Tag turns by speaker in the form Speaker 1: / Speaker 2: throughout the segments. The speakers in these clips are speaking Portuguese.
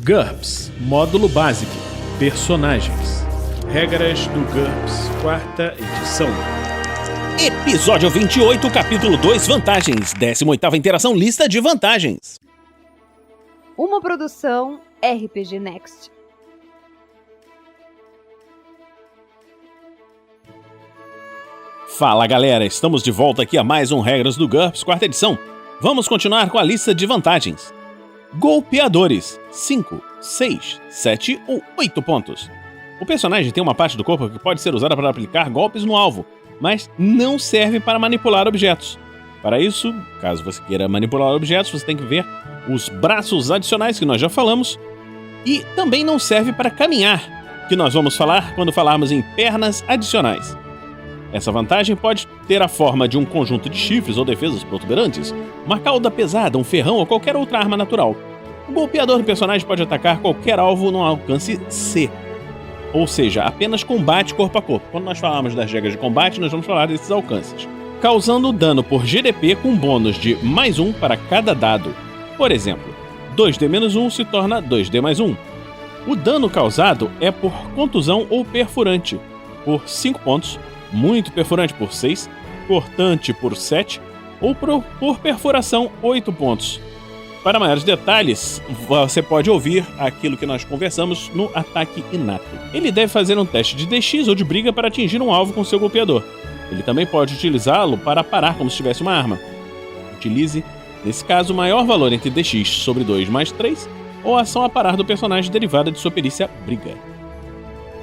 Speaker 1: GURPS Módulo Básico Personagens. Regras do GURPS, 4ª edição.
Speaker 2: Episódio 28, capítulo 2, Vantagens. 18ª interação, lista de vantagens.
Speaker 3: Uma produção RPG Next.
Speaker 2: Fala galera, estamos de volta aqui a mais um Regras do GURPS, 4ª edição. Vamos continuar com a lista de vantagens. Golpeadores, 5, 6, 7 ou 8 pontos. O personagem tem uma parte do corpo que pode ser usada para aplicar golpes no alvo, mas não serve para manipular objetos. Para isso, caso você queira manipular objetos, você tem que ver os braços adicionais que nós já falamos, e também não serve para caminhar, que nós vamos falar quando falarmos em pernas adicionais. Essa vantagem pode ter a forma de um conjunto de chifres ou defesas protuberantes, uma cauda pesada, um ferrão ou qualquer outra arma natural. O golpeador do personagem pode atacar qualquer alvo no alcance C, ou seja, apenas combate corpo a corpo. Quando nós falarmos das regras de combate, nós vamos falar desses alcances, causando dano por GDP com bônus de +1 para cada dado. Por exemplo, 2D-1 se torna 2D+1. O dano causado é por contusão ou perfurante, por 5 pontos, muito perfurante por 6, cortante por 7 ou por perfuração 8 pontos. Para maiores detalhes, você pode ouvir aquilo que nós conversamos no ataque inato. Ele deve fazer um teste de DX ou de briga para atingir um alvo com seu golpeador. Ele também pode utilizá-lo para parar como se tivesse uma arma. Utilize, nesse caso, o maior valor entre DX sobre 2 mais 3 ou a ação a parar do personagem derivada de sua perícia briga.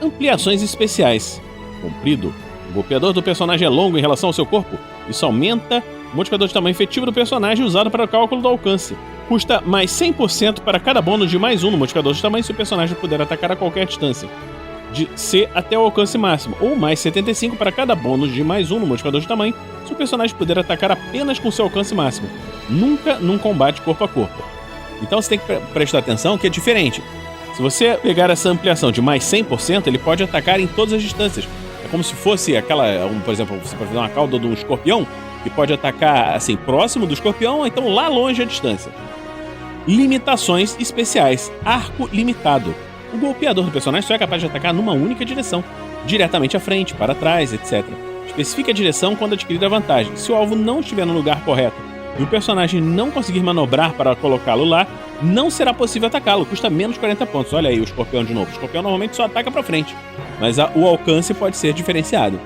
Speaker 2: Ampliações especiais. Comprido. O golpeador do personagem é longo em relação ao seu corpo. Isso aumenta o modificador de tamanho efetivo do personagem usado para o cálculo do alcance. Custa mais 100% para cada bônus de +1 no modificador de tamanho se o personagem puder atacar a qualquer distância, de C até o alcance máximo, ou mais 75 para cada bônus de +1 no modificador de tamanho se o personagem puder atacar apenas com seu alcance máximo, nunca num combate corpo a corpo. Então você tem que prestar atenção que é diferente. Se você pegar essa ampliação de mais 100%, ele pode atacar em todas as distâncias. É como se fosse aquela, por exemplo, você pode fazer uma cauda do escorpião, que pode atacar assim, próximo do escorpião, ou então lá longe a distância. Limitações especiais. Arco limitado. O golpeador do personagem só é capaz de atacar numa única direção, diretamente à frente, para trás, etc. Especifique a direção quando adquirir a vantagem. Se o alvo não estiver no lugar correto e o personagem não conseguir manobrar para colocá-lo lá, não será possível atacá-lo. Custa menos 40 pontos. Olha aí o escorpião de novo. O escorpião normalmente só ataca para frente, mas o alcance pode ser diferenciado.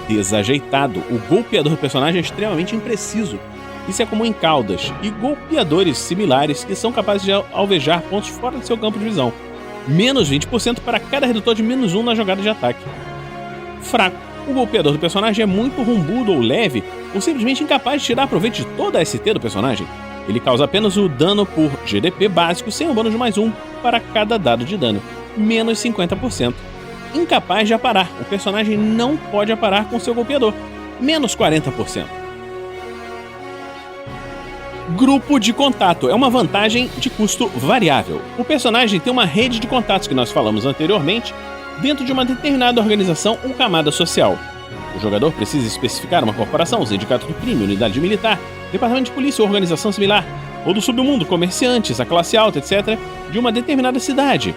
Speaker 2: Desajeitado. O golpeador do personagem é extremamente impreciso. Isso é comum em caudas e golpeadores similares que são capazes de alvejar pontos fora do seu campo de visão. Menos 20% para cada redutor de -1 na jogada de ataque. Fraco. O golpeador do personagem é muito rumbudo ou leve, ou simplesmente incapaz de tirar proveito de toda a ST do personagem. Ele causa apenas o dano por GDP básico sem um bônus de +1 para cada dado de dano. Menos 50%. Incapaz de aparar. O personagem não pode aparar com seu golpeador. Menos 40%. Grupo de contato é uma vantagem de custo variável. O personagem tem uma rede de contatos que nós falamos anteriormente dentro de uma determinada organização ou camada social. O jogador precisa especificar uma corporação, sindicato do crime, unidade militar, departamento de polícia ou organização similar, ou do submundo, comerciantes, a classe alta, etc., de uma determinada cidade.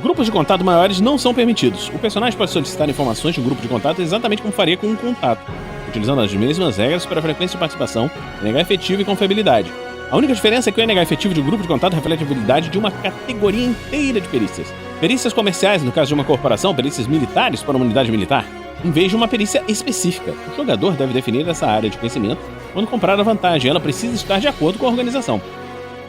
Speaker 2: Grupos de contato maiores não são permitidos. O personagem pode solicitar informações de um grupo de contato exatamente como faria com um contato, utilizando as mesmas regras para a frequência de participação, NH efetivo e confiabilidade. A única diferença é que o NH efetivo de um grupo de contato reflete a habilidade de uma categoria inteira de perícias. Perícias comerciais, no caso de uma corporação, perícias militares para uma unidade militar, em vez de uma perícia específica. O jogador deve definir essa área de conhecimento quando comprar a vantagem. Ela precisa estar de acordo com a organização.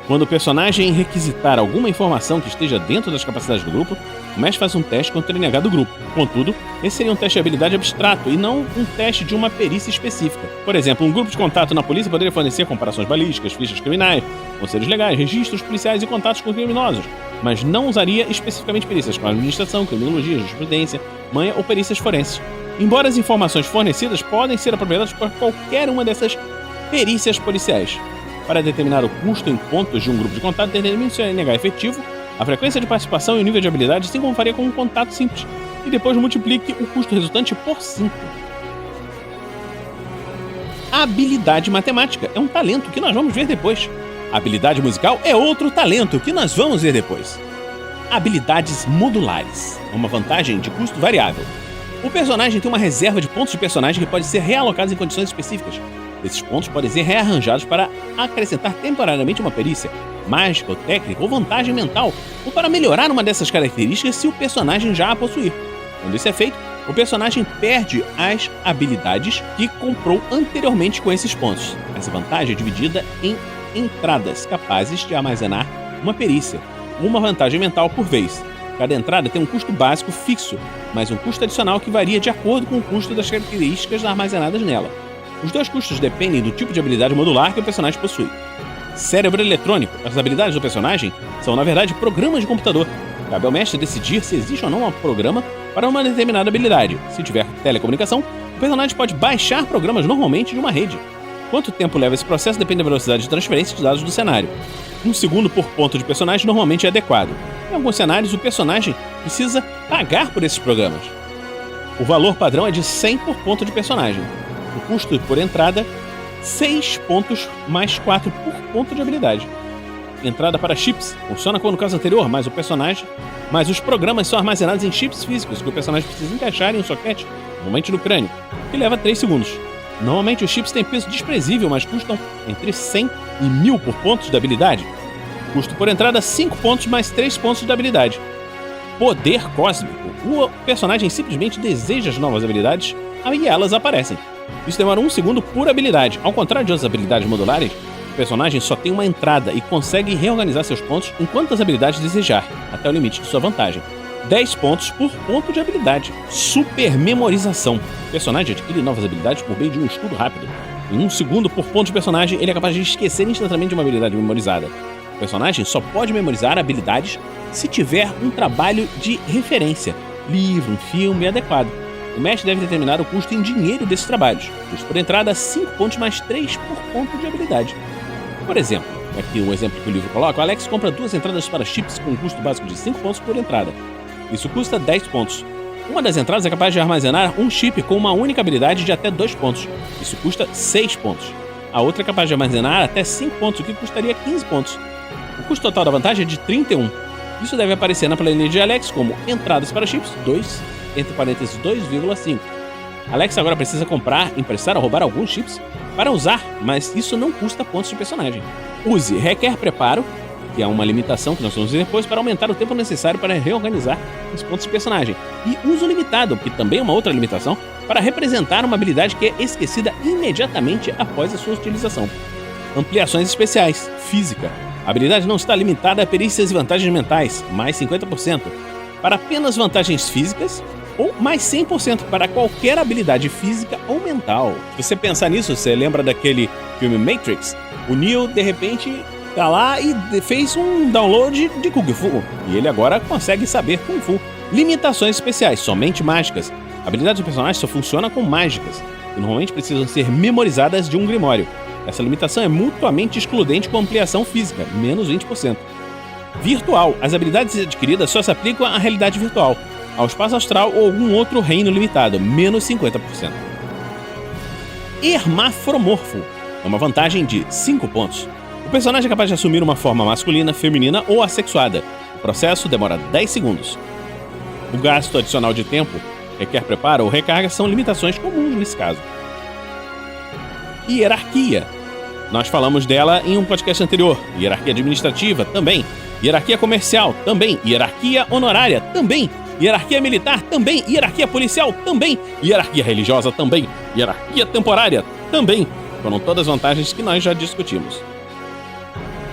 Speaker 2: Quando o personagem requisitar alguma informação que esteja dentro das capacidades do grupo, o mestre faz um teste contra o NH do grupo. Contudo, esse seria um teste de habilidade abstrato e não um teste de uma perícia específica. Por exemplo, um grupo de contato na polícia poderia fornecer comparações balísticas, fichas criminais, conselhos legais, registros policiais e contatos com criminosos, mas não usaria especificamente perícias com administração, criminologia, jurisprudência, manha ou perícias forenses. Embora as informações fornecidas podem ser apropriadas por qualquer uma dessas perícias policiais. Para determinar o custo em pontos de um grupo de contato, determine seu NH efetivo, a frequência de participação e o nível de habilidade, assim como faria com um contato simples, e depois multiplique o custo resultante por 5. A habilidade matemática é um talento que nós vamos ver depois. A habilidade musical é outro talento que nós vamos ver depois. Habilidades modulares, uma vantagem de custo variável. O personagem tem uma reserva de pontos de personagem que pode ser realocados em condições específicas. Esses pontos podem ser rearranjados para acrescentar temporariamente uma perícia, mágica ou técnica ou vantagem mental, ou para melhorar uma dessas características se o personagem já a possuir. Quando isso é feito, o personagem perde as habilidades que comprou anteriormente com esses pontos. Essa vantagem é dividida em entradas capazes de armazenar uma perícia, uma vantagem mental por vez. Cada entrada tem um custo básico fixo, mas um custo adicional que varia de acordo com o custo das características armazenadas nela. Os dois custos dependem do tipo de habilidade modular que o personagem possui. Cérebro eletrônico. As habilidades do personagem são, na verdade, programas de computador. Cabe ao mestre decidir se existe ou não um programa para uma determinada habilidade. Se tiver telecomunicação, o personagem pode baixar programas normalmente de uma rede. Quanto tempo leva esse processo depende da velocidade de transferência de dados do cenário. 1 segundo por ponto de personagem normalmente é adequado. Em alguns cenários, o personagem precisa pagar por esses programas. O valor padrão é de 100 por ponto de personagem. O custo por entrada, 6 pontos mais 4 por ponto de habilidade. Entrada para chips. Funciona como no caso anterior, mas os programas são armazenados em chips físicos que o personagem precisa encaixar em um soquete, normalmente no crânio, que leva 3 segundos. Normalmente os chips têm peso desprezível, mas custam entre 100 e 1000 por pontos de habilidade. Custo por entrada, 5 pontos mais 3 pontos de habilidade. Poder cósmico. O personagem simplesmente deseja as novas habilidades e elas aparecem. Isso demora 1 segundo por habilidade. Ao contrário de outras habilidades modulares, o personagem só tem uma entrada e consegue reorganizar seus pontos em quantas habilidades desejar, até o limite de sua vantagem. 10 pontos por ponto de habilidade. Supermemorização. O personagem adquire novas habilidades por meio de um estudo rápido. Em 1 segundo por ponto de personagem, ele é capaz de esquecer instantaneamente uma habilidade memorizada. O personagem só pode memorizar habilidades se tiver um trabalho de referência, livro, um filme adequado. O mestre deve determinar o custo em dinheiro desses trabalhos. Custo por entrada, 5 pontos mais 3 por ponto de habilidade. Por exemplo, aqui um exemplo que o livro coloca, o Alex compra 2 entradas para chips com um custo básico de 5 pontos por entrada. Isso custa 10 pontos. Uma das entradas é capaz de armazenar um chip com uma única habilidade de até 2 pontos. Isso custa 6 pontos. A outra é capaz de armazenar até 5 pontos, o que custaria 15 pontos. O custo total da vantagem é de 31. Isso deve aparecer na planilha de Alex como entradas para chips 2, entre parênteses 2,5. Alex agora precisa comprar, emprestar ou roubar alguns chips para usar, mas isso não custa pontos de personagem. Use requer preparo, que é uma limitação que nós vamos ver depois, para aumentar o tempo necessário para reorganizar os pontos de personagem. E uso limitado, que também é uma outra limitação, para representar uma habilidade que é esquecida imediatamente após a sua utilização. Ampliações especiais. Física. A habilidade não está limitada a perícias e vantagens mentais, mais 50%, para apenas vantagens físicas, ou mais 100% para qualquer habilidade física ou mental. Se você pensar nisso, você lembra daquele filme Matrix? O Neo, de repente, tá lá e fez um download de Kung Fu, e ele agora consegue saber Kung Fu. Limitações especiais, somente mágicas. A habilidade do personagem só funciona com mágicas, que normalmente precisam ser memorizadas de um grimório. Essa limitação é mutuamente excludente com ampliação física, menos 20%. Virtual. As habilidades adquiridas só se aplicam à realidade virtual, ao espaço astral ou algum outro reino limitado, menos 50%. Hermafromorfo. É uma vantagem de 5 pontos. O personagem é capaz de assumir uma forma masculina, feminina ou assexuada. O processo demora 10 segundos. O gasto adicional de tempo, requer preparo ou recarga são limitações comuns nesse caso. Hierarquia. Nós falamos dela em um podcast anterior. Hierarquia administrativa, também. Hierarquia comercial, também. Hierarquia honorária, também. Hierarquia militar, também. Hierarquia policial, também. Hierarquia religiosa, também. Hierarquia temporária, também. Foram todas vantagens que nós já discutimos.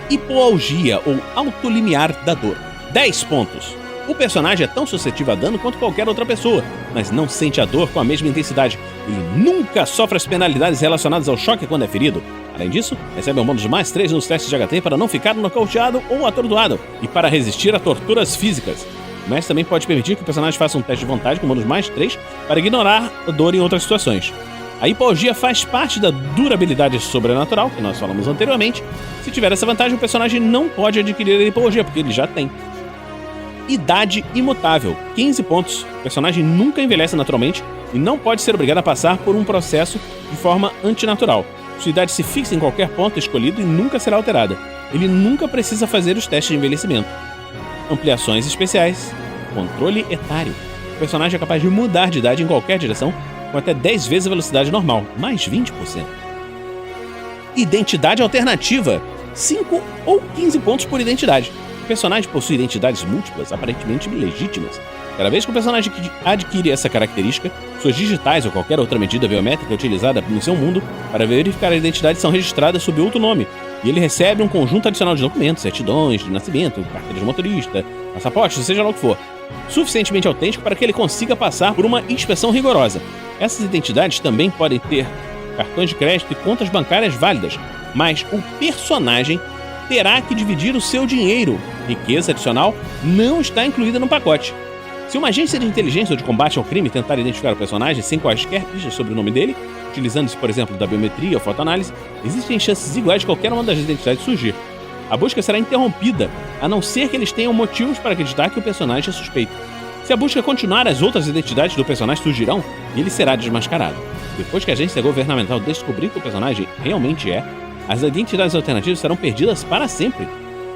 Speaker 2: Hipoalgia ou alto limiar da dor. 10 pontos. O personagem é tão suscetível a dano quanto qualquer outra pessoa, mas não sente a dor com a mesma intensidade. Ele nunca sofre as penalidades relacionadas ao choque quando é ferido. Além disso, recebe um bônus de mais 3 nos testes de HT para não ficar nocauteado ou atordoado, e para resistir a torturas físicas. O mestre também pode permitir que o personagem faça um teste de vontade com bônus mais 3 para ignorar a dor em outras situações. A hipoalgia faz parte da durabilidade sobrenatural, que nós falamos anteriormente. Se tiver essa vantagem, o personagem não pode adquirir a hipoalgia, porque ele já tem. Idade imutável, 15 pontos. O personagem nunca envelhece naturalmente e não pode ser obrigado a passar por um processo de forma antinatural. Sua idade se fixa em qualquer ponto escolhido e nunca será alterada. ele nunca precisa fazer os testes de envelhecimento. Ampliações especiais. Controle etário. O personagem é capaz de mudar de idade em qualquer direção com até 10 vezes a velocidade normal, mais 20%. Identidade alternativa. 5 ou 15 pontos por identidade. O personagem possui identidades múltiplas, aparentemente legítimas. Cada vez que o personagem adquire essa característica, suas digitais ou qualquer outra medida biométrica utilizada no seu mundo para verificar a identidade são registradas sob outro nome, e ele recebe um conjunto adicional de documentos, certidões de nascimento, carteira de motorista, passaporte, seja lá o que for, suficientemente autêntico para que ele consiga passar por uma inspeção rigorosa. Essas identidades também podem ter cartões de crédito e contas bancárias válidas, mas o personagem terá que dividir o seu dinheiro. Riqueza adicional não está incluída no pacote. Se uma agência de inteligência ou de combate ao crime tentar identificar o personagem sem quaisquer pistas sobre o nome dele, utilizando-se, por exemplo, da biometria ou fotoanálise, existem chances iguais de qualquer uma das identidades surgir. A busca será interrompida, a não ser que eles tenham motivos para acreditar que o personagem é suspeito. Se a busca continuar, as outras identidades do personagem surgirão e ele será desmascarado. Depois que a agência governamental descobrir que o personagem realmente é, as identidades alternativas serão perdidas para sempre.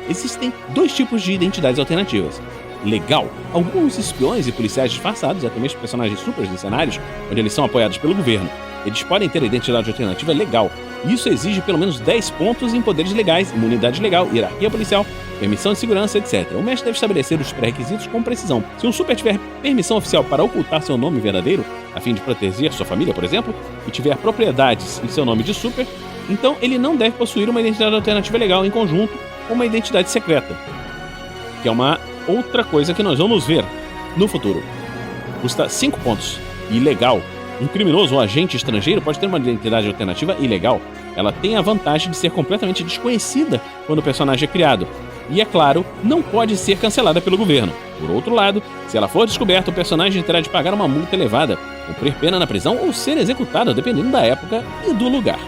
Speaker 2: Existem 2 tipos de identidades alternativas. Legal. Alguns espiões e policiais disfarçados, e até mesmo personagens supers em cenários onde eles são apoiados pelo governo, eles podem ter a identidade alternativa legal. E isso exige pelo menos 10 pontos em poderes legais, imunidade legal, hierarquia policial, permissão de segurança, etc. O mestre deve estabelecer os pré-requisitos com precisão. Se um super tiver permissão oficial para ocultar seu nome verdadeiro, a fim de proteger sua família, por exemplo, e tiver propriedades em seu nome de super, então ele não deve possuir uma identidade alternativa legal em conjunto com uma identidade secreta, que é uma outra coisa que nós vamos ver no futuro. Custa 5 pontos. Ilegal. Um criminoso ou agente estrangeiro pode ter uma identidade alternativa ilegal. Ela tem a vantagem de ser completamente desconhecida quando o personagem é criado. E, é claro, não pode ser cancelada pelo governo. Por outro lado, se ela for descoberta, o personagem terá de pagar uma multa elevada, cumprir pena na prisão ou ser executado, dependendo da época e do lugar.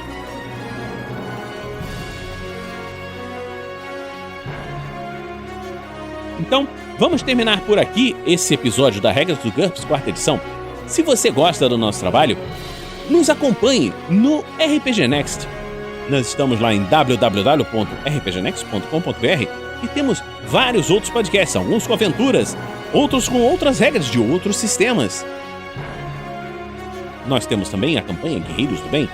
Speaker 2: Então, vamos terminar por aqui esse episódio da Regras do GURPS, 4ª edição. Se você gosta do nosso trabalho, nos acompanhe no RPG Next. Nós estamos lá em www.rpgnext.com.br e temos vários outros podcasts, alguns com aventuras, outros com outras regras de outros sistemas. Nós temos também a campanha Guerreiros do Bem,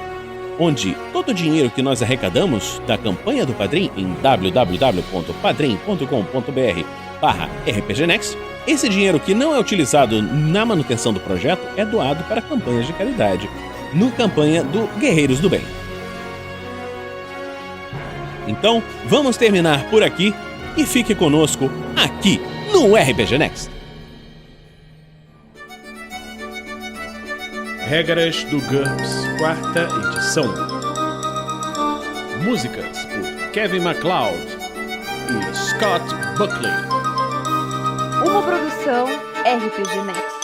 Speaker 2: onde todo o dinheiro que nós arrecadamos da campanha do Padrim em www.padrim.com.br/rpgnext, esse dinheiro que não é utilizado na manutenção do projeto é doado para campanhas de caridade, no campanha do Guerreiros do Bem. Então, vamos terminar por aqui e fique conosco aqui no RPG Next.
Speaker 1: Regras do GURPS, 4ª edição. Músicas por Kevin MacLeod e Scott Buckley.
Speaker 3: Uma produção RPG Next.